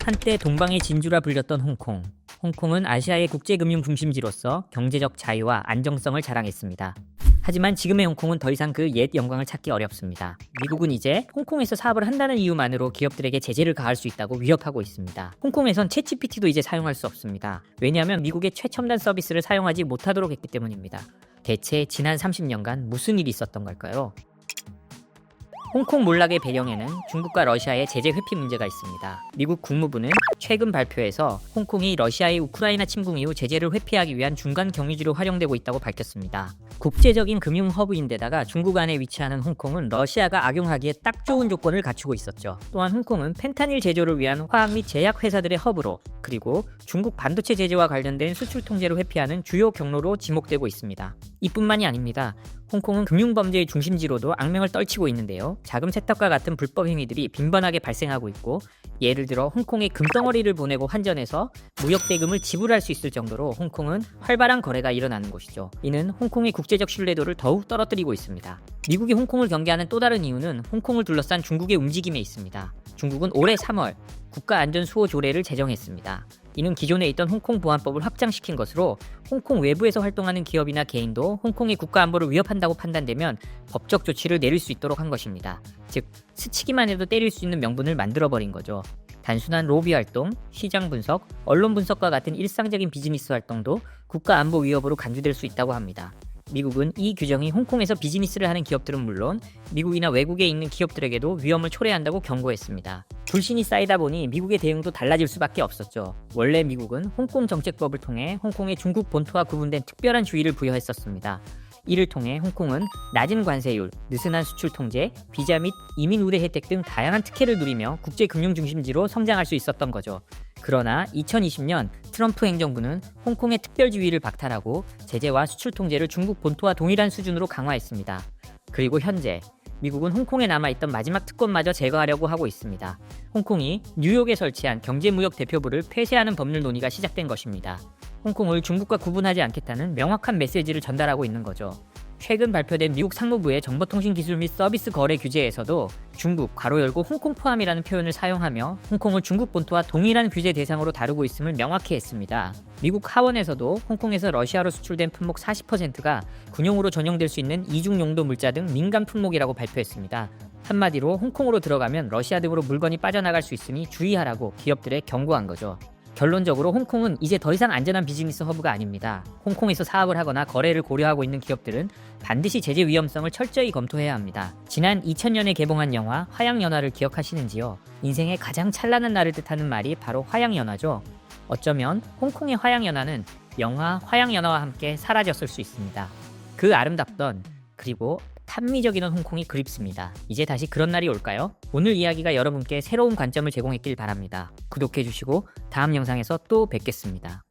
한때 동방의 진주라 불렸던 홍콩. 홍콩은 아시아의 국제금융 중심지로서 경제적 자유와 안정성을 자랑했습니다. 하지만 지금의 홍콩은 더 이상 그 옛 영광을 찾기 어렵습니다. 미국은 이제 홍콩에서 사업을 한다는 이유만으로 기업들에게 제재를 가할 수 있다고 위협하고 있습니다. 홍콩에선 챗GPT도 이제 사용할 수 없습니다. 왜냐하면 미국의 최첨단 서비스를 사용하지 못하도록 했기 때문입니다. 대체 지난 30년간 무슨 일이 있었던 걸까요? 홍콩 몰락의 배경에는 중국과 러시아의 제재 회피 문제가 있습니다. 미국 국무부는 최근 발표에서 홍콩이 러시아의 우크라이나 침공 이후 제재를 회피하기 위한 중간 경유지로 활용되고 있다고 밝혔습니다. 국제적인 금융 허브인데다가 중국 안에 위치하는 홍콩은 러시아가 악용하기에 딱 좋은 조건을 갖추고 있었죠. 또한 홍콩은 펜타닐 제조를 위한 화학 및 제약 회사들의 허브로, 그리고 중국 반도체 제재와 관련된 수출 통제를 회피하는 주요 경로로 지목되고 있습니다. 이뿐만이 아닙니다. 홍콩은 금융범죄의 중심지로도 악명을 떨치고 있는데요. 자금 세탁과 같은 불법 행위들이 빈번하게 발생하고 있고, 예를 들어 홍콩에 금덩어리를 보내고 환전해서 무역 대금을 지불할 수 있을 정도로 홍콩은 활발한 거래가 일어나는 곳이죠. 이는 홍콩의 국제적 신뢰도를 더욱 떨어뜨리고 있습니다. 미국이 홍콩을 경계하는 또 다른 이유는 홍콩을 둘러싼 중국의 움직임에 있습니다. 중국은 올해 3월 국가안전수호조례를 제정했습니다. 이는 기존에 있던 홍콩 보안법을 확장시킨 것으로 홍콩 외부에서 활동하는 기업이나 개인도 홍콩의 국가안보를 위협한다고 판단되면 법적 조치를 내릴 수 있도록 한 것입니다. 즉, 스치기만 해도 때릴 수 있는 명분을 만들어버린 거죠. 단순한 로비 활동, 시장 분석, 언론 분석과 같은 일상적인 비즈니스 활동도 국가안보 위협으로 간주될 수 있다고 합니다. 미국은 이 규정이 홍콩에서 비즈니스를 하는 기업들은 물론 미국이나 외국에 있는 기업들에게도 위험을 초래한다고 경고했습니다. 불신이 쌓이다 보니 미국의 대응도 달라질 수밖에 없었죠. 원래 미국은 홍콩 정책법을 통해 홍콩의 중국 본토와 구분된 특별한 주의를 부여했었습니다. 이를 통해 홍콩은 낮은 관세율, 느슨한 수출 통제, 비자 및 이민 우대 혜택 등 다양한 특혜를 누리며 국제 금융 중심지로 성장할 수 있었던 거죠. 그러나 2020년 트럼프 행정부는 홍콩의 특별지위를 박탈하고 제재와 수출 통제를 중국 본토와 동일한 수준으로 강화했습니다. 그리고 현재 미국은 홍콩에 남아있던 마지막 특권마저 제거하려고 하고 있습니다. 홍콩이 뉴욕에 설치한 경제무역 대표부를 폐쇄하는 법률 논의가 시작된 것입니다. 홍콩을 중국과 구분하지 않겠다는 명확한 메시지를 전달하고 있는 거죠. 최근 발표된 미국 상무부의 정보통신기술 및 서비스 거래 규제에서도 중국 괄호 열고 홍콩 포함이라는 표현을 사용하며 홍콩을 중국 본토와 동일한 규제 대상으로 다루고 있음을 명확히 했습니다. 미국 하원에서도 홍콩에서 러시아로 수출된 품목 40%가 군용으로 전용될 수 있는 이중용도 물자 등 민감 품목이라고 발표했습니다. 한마디로 홍콩으로 들어가면 러시아 등으로 물건이 빠져나갈 수 있으니 주의하라고 기업들에 경고한 거죠. 결론적으로 홍콩은 이제 더 이상 안전한 비즈니스 허브가 아닙니다. 홍콩에서 사업을 하거나 거래를 고려하고 있는 기업들은 반드시 제재 위험성을 철저히 검토해야 합니다. 지난 2000년에 개봉한 영화 화양연화를 기억하시는지요? 인생의 가장 찬란한 날을 뜻하는 말이 바로 화양연화죠. 어쩌면 홍콩의 화양연화는 영화 화양연화와 함께 사라졌을 수 있습니다. 그 아름답던, 그리고 탐미적이던 홍콩이 그립습니다. 이제 다시 그런 날이 올까요? 오늘 이야기가 여러분께 새로운 관점을 제공했길 바랍니다. 구독해주시고 다음 영상에서 또 뵙겠습니다.